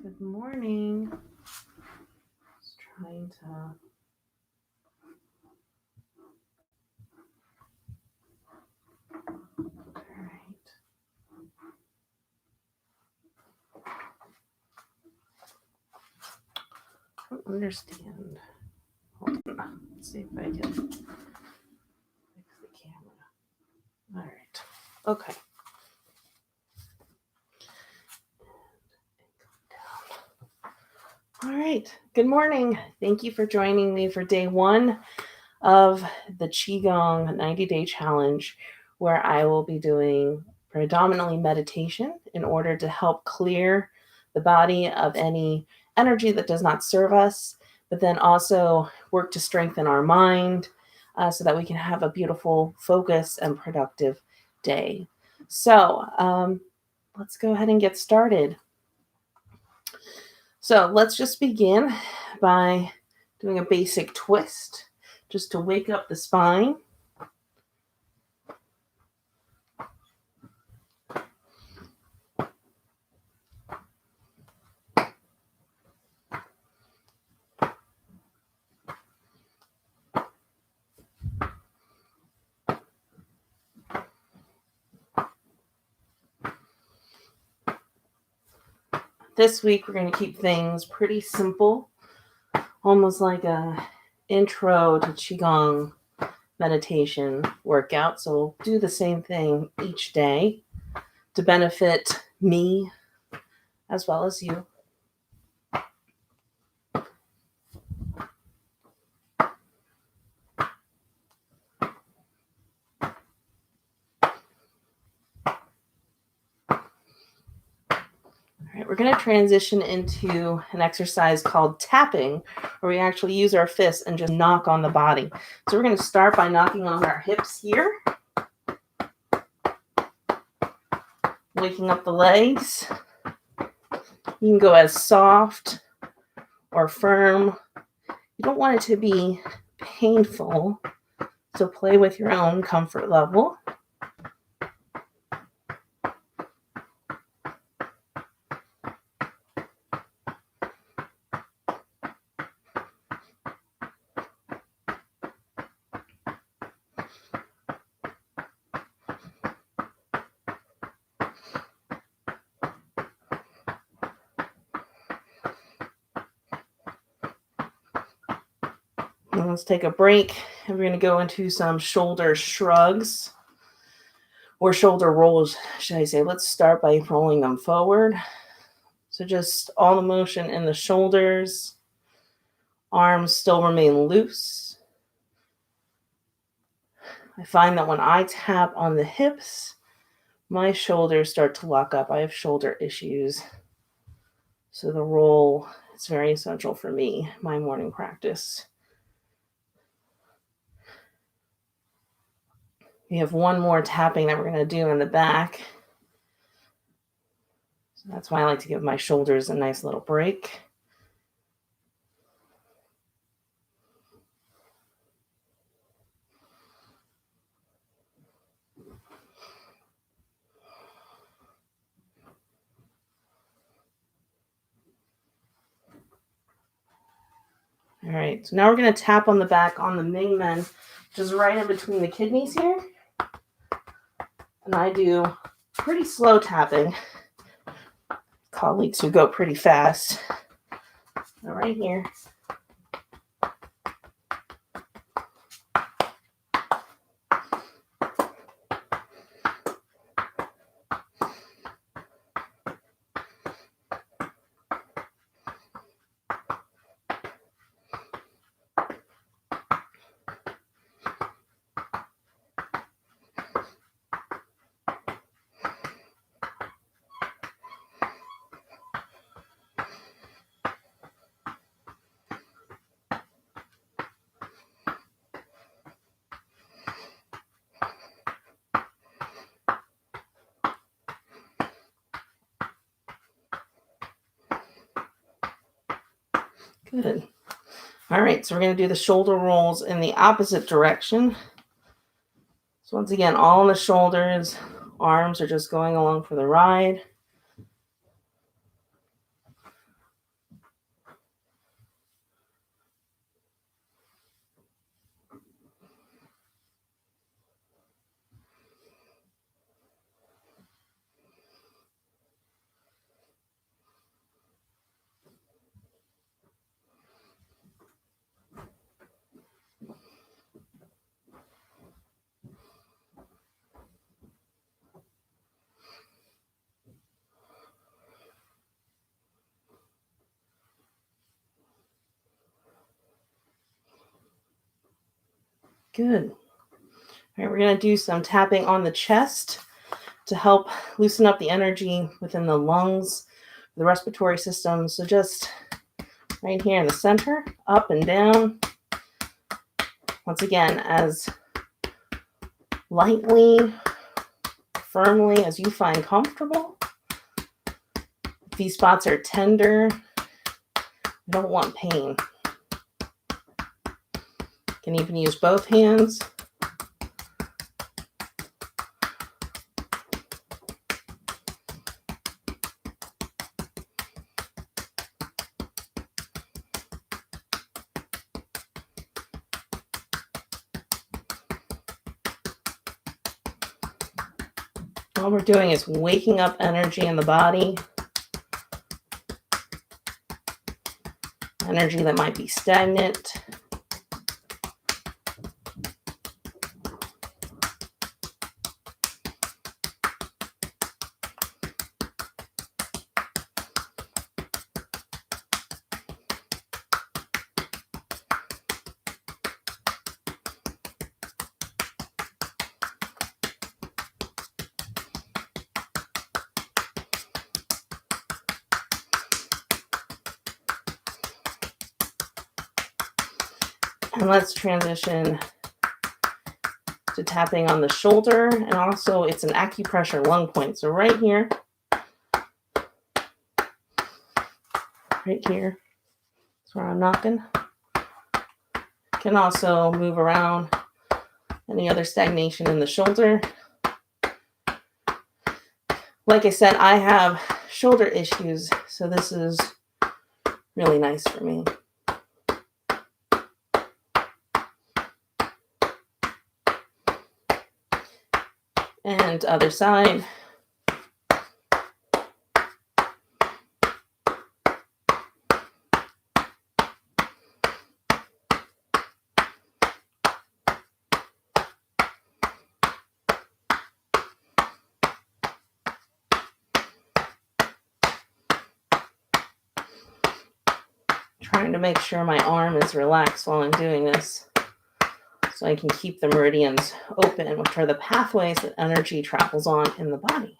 Good morning. Just trying to. All right. I don't understand. Hold on. Let's see if I can fix the camera. All right. Okay. All right. Good morning. Thank you for joining me for day one of the Qigong 90-day challenge, where I will be doing predominantly meditation in order to help clear the body of any energy that does not serve us, but then also work to strengthen our mind so that we can have a beautiful, focused, and productive day. So let's go ahead and get started. So let's just begin by doing a basic twist just to wake up the spine. This week, we're going to keep things pretty simple, almost like a intro to Qigong meditation workout. So we'll do the same thing each day to benefit me as well as you. All right, we're going to transition into an exercise called tapping, where we actually use our fists and just knock on the body. So we're going to start by knocking on our hips here, waking up the legs. You can go as soft or firm. You don't want it to be painful, so play with your own comfort level. Let's take a break, and we're going to go into some shoulder shrugs or shoulder rolls, should I say. Let's start by rolling them forward. So just all the motion in the shoulders. Arms still remain loose. I find that when I tap on the hips, my shoulders start to lock up. I have shoulder issues. So the roll is very essential for me, my morning practice. We have one more tapping that we're going to do in the back. So that's why I like to give my shoulders a nice little break. All right, so now we're going to tap on the back on the Mingmen, which is right in between the kidneys here. And I do pretty slow tapping. Colleagues who go pretty fast. So right here. Good. All right, so we're going to do the shoulder rolls in the opposite direction. So once again, all in the shoulders, arms are just going along for the ride. Good. All right, we're going to do some tapping on the chest to help loosen up the energy within the lungs, the respiratory system. So just right here in the center, up and down. Once again, as lightly, firmly as you find comfortable. If these spots are tender, you don't want pain. You can even use both hands. All we're doing is waking up energy in the body. Energy that might be stagnant. And let's transition to tapping on the shoulder. And also it's an acupressure lung point. So right here, that's where I'm knocking. Can also move around any other stagnation in the shoulder. Like I said, I have shoulder issues, so this is really nice for me. And other side. Trying to make sure my arm is relaxed while I'm doing this, so I can keep the meridians open, which are the pathways that energy travels on in the body.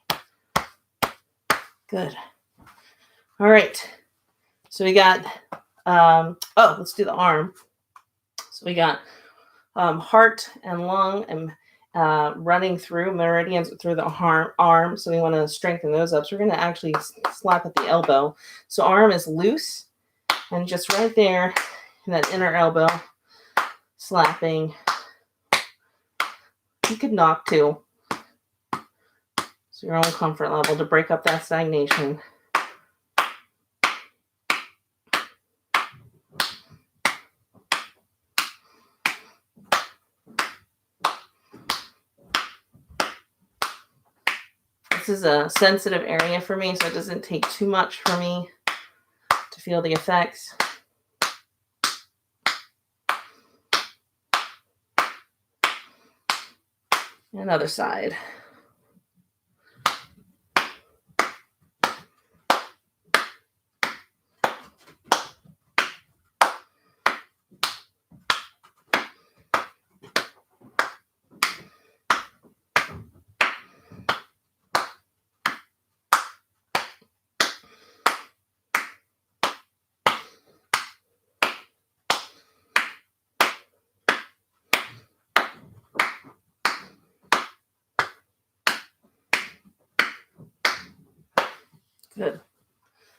Good. All right. So we got, let's do the arm. So we got heart and lung and running through meridians through the arm. So we want to strengthen those up. So we're going to actually slap at the elbow. So arm is loose and just right there in that inner elbow, slapping. You could knock too. So your own comfort level to break up that stagnation. This is a sensitive area for me, so it doesn't take too much for me to feel the effects. And other side. Good.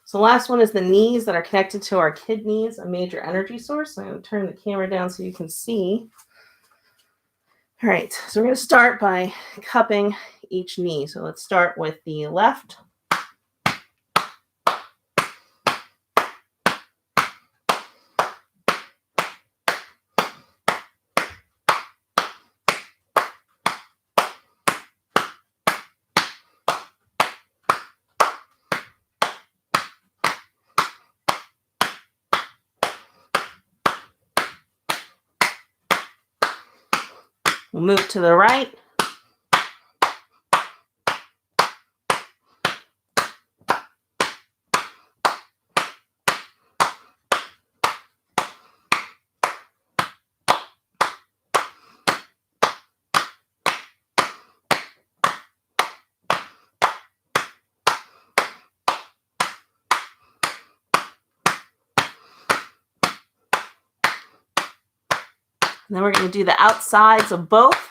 So last one is the knees that are connected to our kidneys, a major energy source. So I'm going to turn the camera down so you can see. All right, so we're going to start by cupping each knee. So let's start with the left. We'll move to the right. And then we're going to do the outsides of both.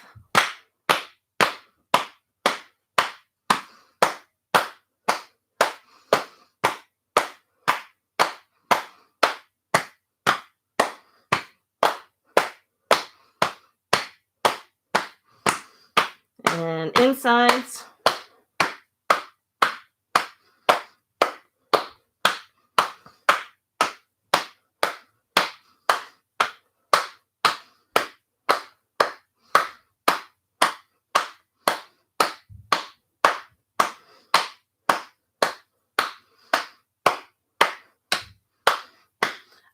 And insides.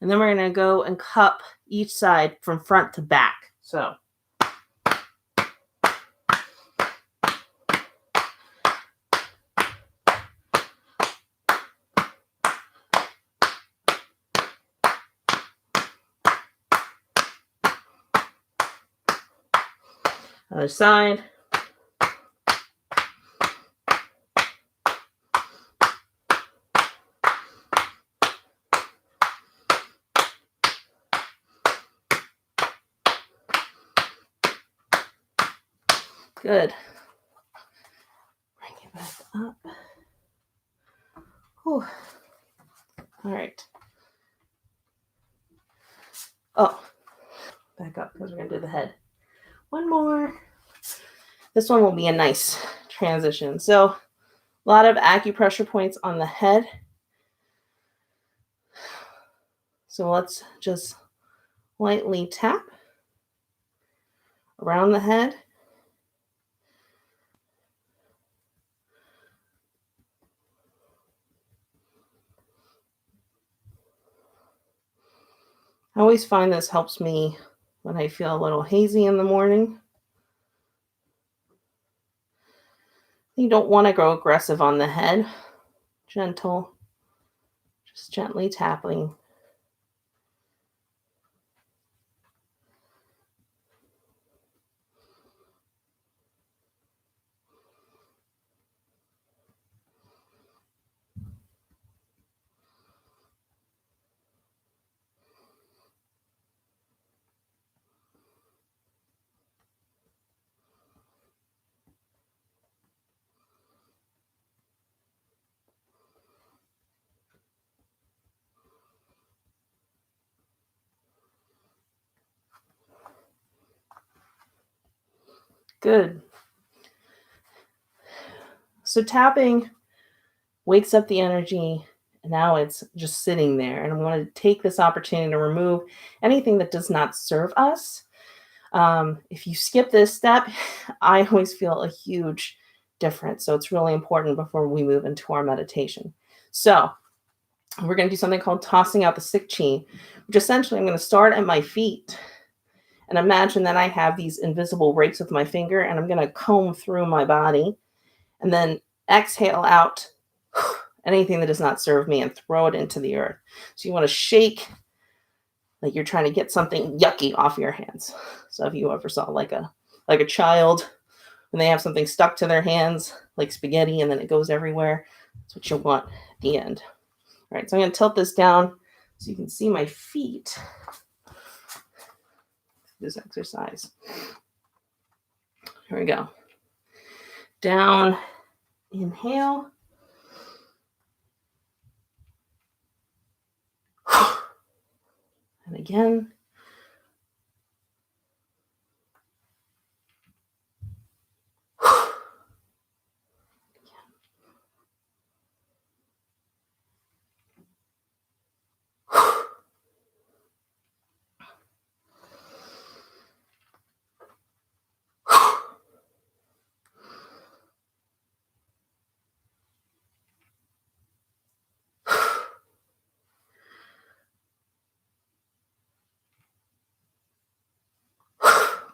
And then we're going to go and cup each side from front to back. So other side. Good. Bring it back up. Whew. All right. Oh, back up because we're going to do the head. One more. This one will be a nice transition. So a lot of acupressure points on the head. So let's just lightly tap around the head. I always find this helps me when I feel a little hazy in the morning. You don't want to go aggressive on the head. Gentle, just gently tapping. Good. So tapping wakes up the energy, and now it's just sitting there. And I want to take this opportunity to remove anything that does not serve us. If you skip this step, I always feel a huge difference. So it's really important before we move into our meditation. So we're going to do something called tossing out the sick chi, which essentially I'm going to start at my feet and imagine that I have these invisible rakes with my finger, and I'm going to comb through my body and then exhale out anything that does not serve me and throw it into the earth. So you want to shake like you're trying to get something yucky off your hands. So if you ever saw like a child when they have something stuck to their hands, like spaghetti, and then it goes everywhere, that's what you want at the end. All right, so I'm going to tilt this down so you can see my feet. This exercise. Here we go. Down, inhale. And again.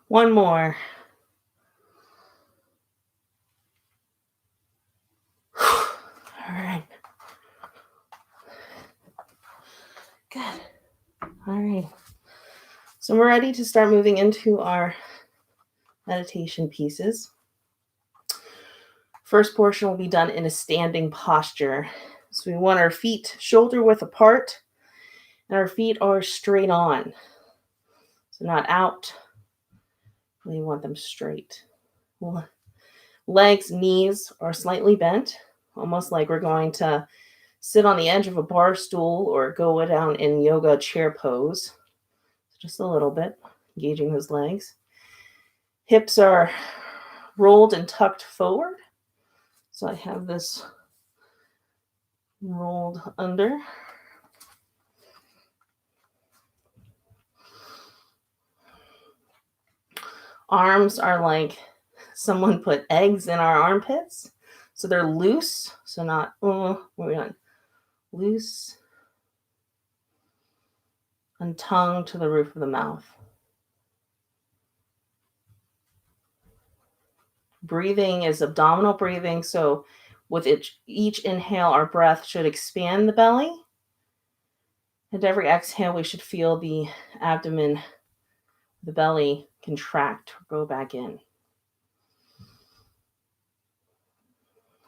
One more. All right. Good. All right. So we're ready to start moving into our meditation pieces. First portion will be done in a standing posture. So we want our feet shoulder width apart and our feet are straight on. So not out. We want them straight. Legs, knees are slightly bent, almost like we're going to sit on the edge of a bar stool or go down in yoga chair pose. Just a little bit, engaging those legs. Hips are rolled and tucked forward. So I have this rolled under. Arms are like someone put eggs in our armpits. So they're loose. So not, we're going loose and tongue to the roof of the mouth. Breathing is abdominal breathing. So with each inhale, our breath should expand the belly. And every exhale, we should feel the abdomen, the belly contract, go back in.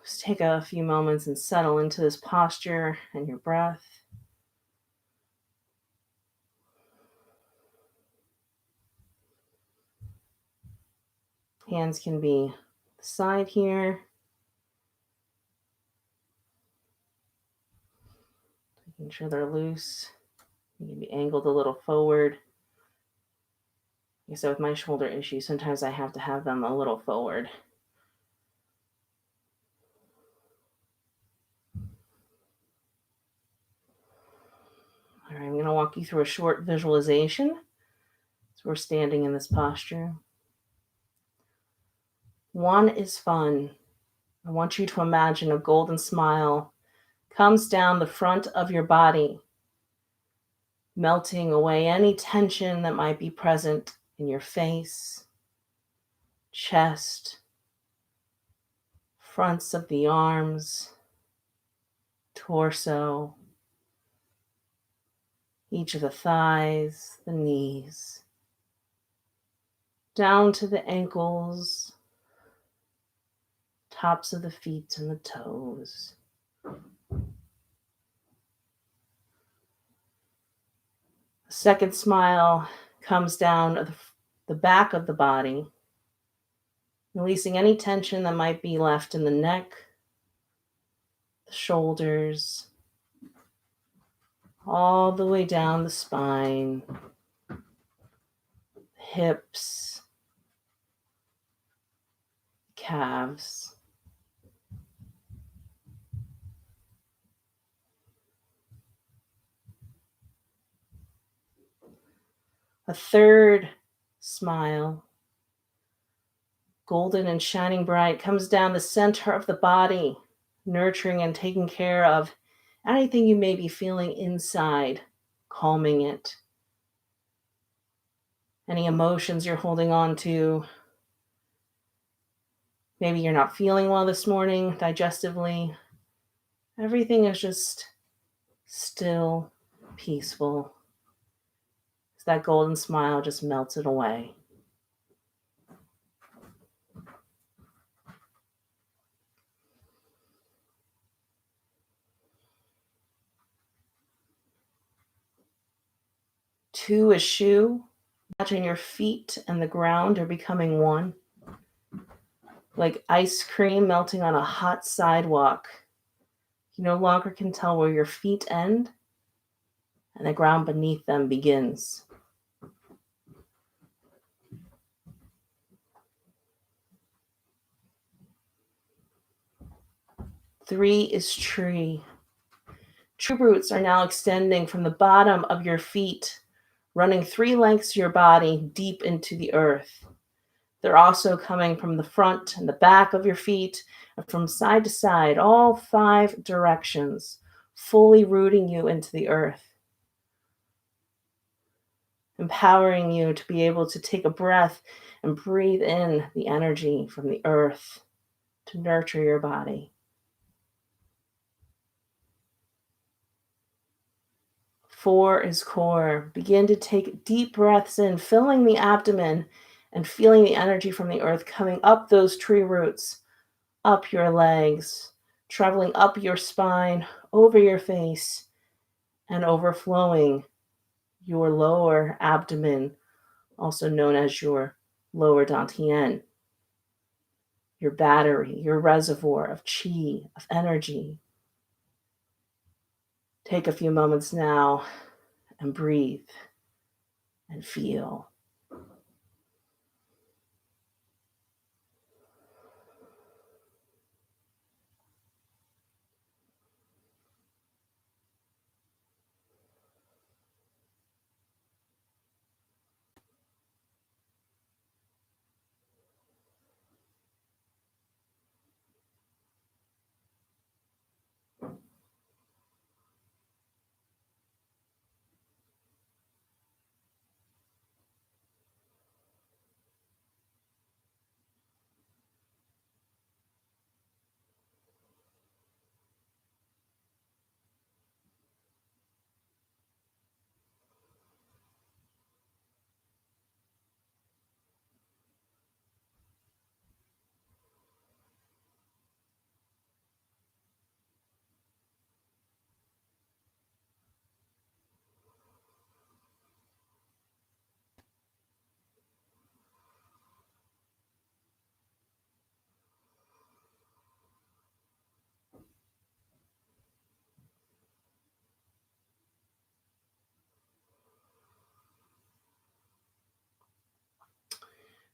Just take a few moments and settle into this posture and your breath. Hands can be the side here. Making sure they're loose. You can be angled a little forward. So with my shoulder issues, sometimes I have to have them a little forward. All right, I'm going to walk you through a short visualization. So we're standing in this posture. One is fun. I want you to imagine a golden smile comes down the front of your body, melting away any tension that might be present in your face, chest, fronts of the arms, torso, each of the thighs, the knees, down to the ankles, tops of the feet and the toes. The second smile comes down the back of the body, releasing any tension that might be left in the neck, the shoulders, all the way down the spine, hips, calves. A third smile, golden and shining bright, comes down the center of the body, nurturing and taking care of anything you may be feeling inside, calming it. Any emotions you're holding on to. Maybe you're not feeling well this morning, digestively. Everything is just still, peaceful. That golden smile just melts it away. Two is shu. Imagine your feet and the ground are becoming one. Like ice cream melting on a hot sidewalk. You no longer can tell where your feet end and the ground beneath them begins. Three is tree. Tree roots are now extending from the bottom of your feet, running 3 lengths of your body deep into the earth. They're also coming from the front and the back of your feet, and from side to side, all 5 directions, fully rooting you into the earth, empowering you to be able to take a breath and breathe in the energy from the earth to nurture your body. 4 is core. Begin to take deep breaths in, filling the abdomen and feeling the energy from the earth coming up those tree roots, up your legs, traveling up your spine, over your face, and overflowing your lower abdomen, also known as your lower dantian, your battery, your reservoir of qi, of energy. Take a few moments now and breathe and feel.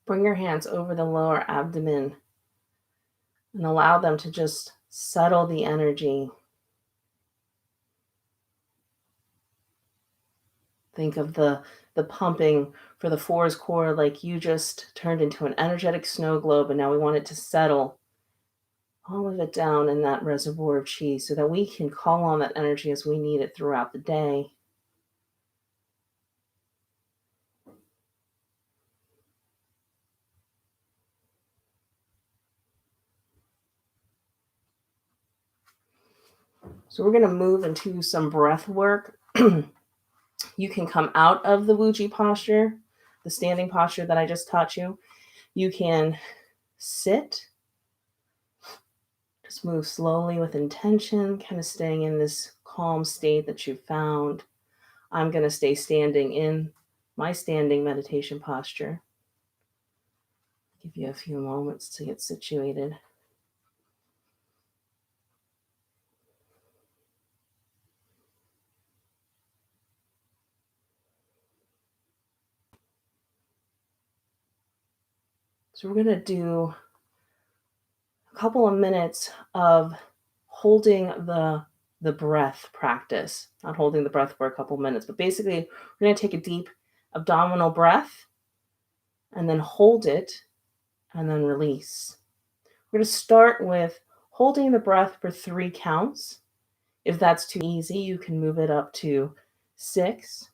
Bring your hands over the lower abdomen and allow them to just settle the energy. Think of the pumping for the fours core like you just turned into an energetic snow globe, and now we want it to settle all of it down in that reservoir of chi so that we can call on that energy as we need it throughout the day. So we're going to move into some breath work. You can come out of the Wuji posture, the standing posture that I just taught you. You can sit, just move slowly with intention, kind of staying in this calm state that you found. I'm going to stay standing in my standing meditation posture. Give you a few moments to get situated. So we're going to do a couple of minutes of holding the breath practice. Not holding the breath for a couple of minutes, but basically we're going to take a deep abdominal breath and then hold it and then release. We're going to start with holding the breath for 3 counts. If that's too easy, you can move it up to 6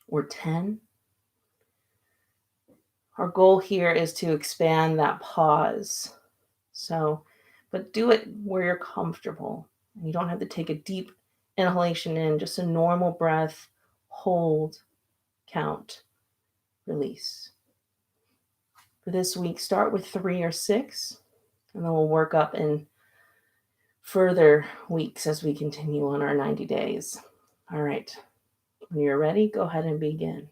or 10. Our goal here is to expand that pause. So, but do it where you're comfortable. You don't have to take a deep inhalation in, just a normal breath, hold, count, release. For this week, start with 3 or 6, and then we'll work up in further weeks as we continue on our 90 days. All right. When you're ready, go ahead and begin.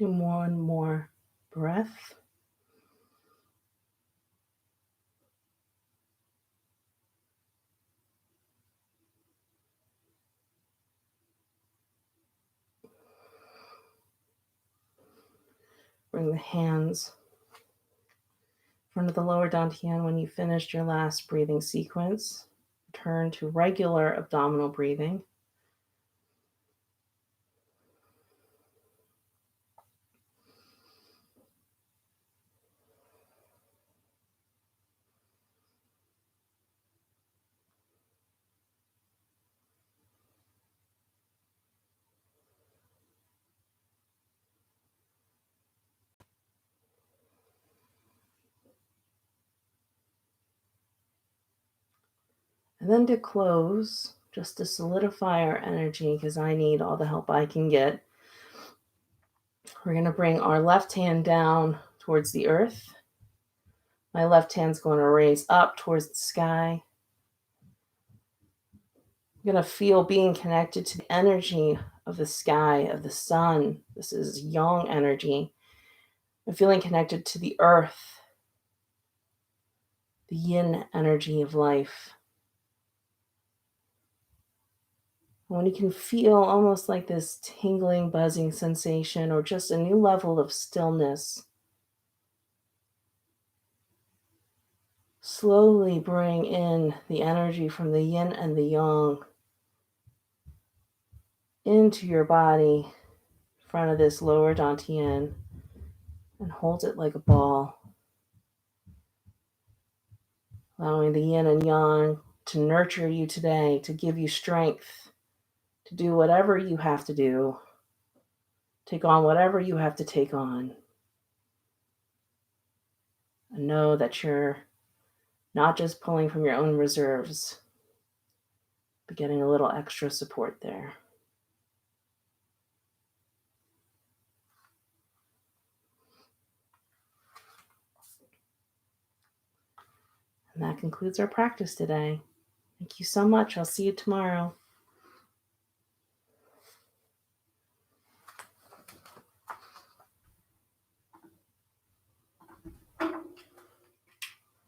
Do one more breath. Bring the hands in front of the lower dantian when you finished your last breathing sequence. Return to regular abdominal breathing. And then to close, just to solidify our energy, because I need all the help I can get, we're going to bring our left hand down towards the earth. My left hand's going to raise up towards the sky. I'm going to feel being connected to the energy of the sky, of the sun. This is yang energy. I'm feeling connected to the earth, the yin energy of life. When you can feel almost like this tingling, buzzing sensation or just a new level of stillness, slowly bring in the energy from the yin and the yang into your body in front of this lower dantian and hold it like a ball, allowing the yin and yang to nurture you today, to give you strength, to do whatever you have to do, take on whatever you have to take on. And know that you're not just pulling from your own reserves, but getting a little extra support there. And that concludes our practice today. Thank you so much. I'll see you tomorrow.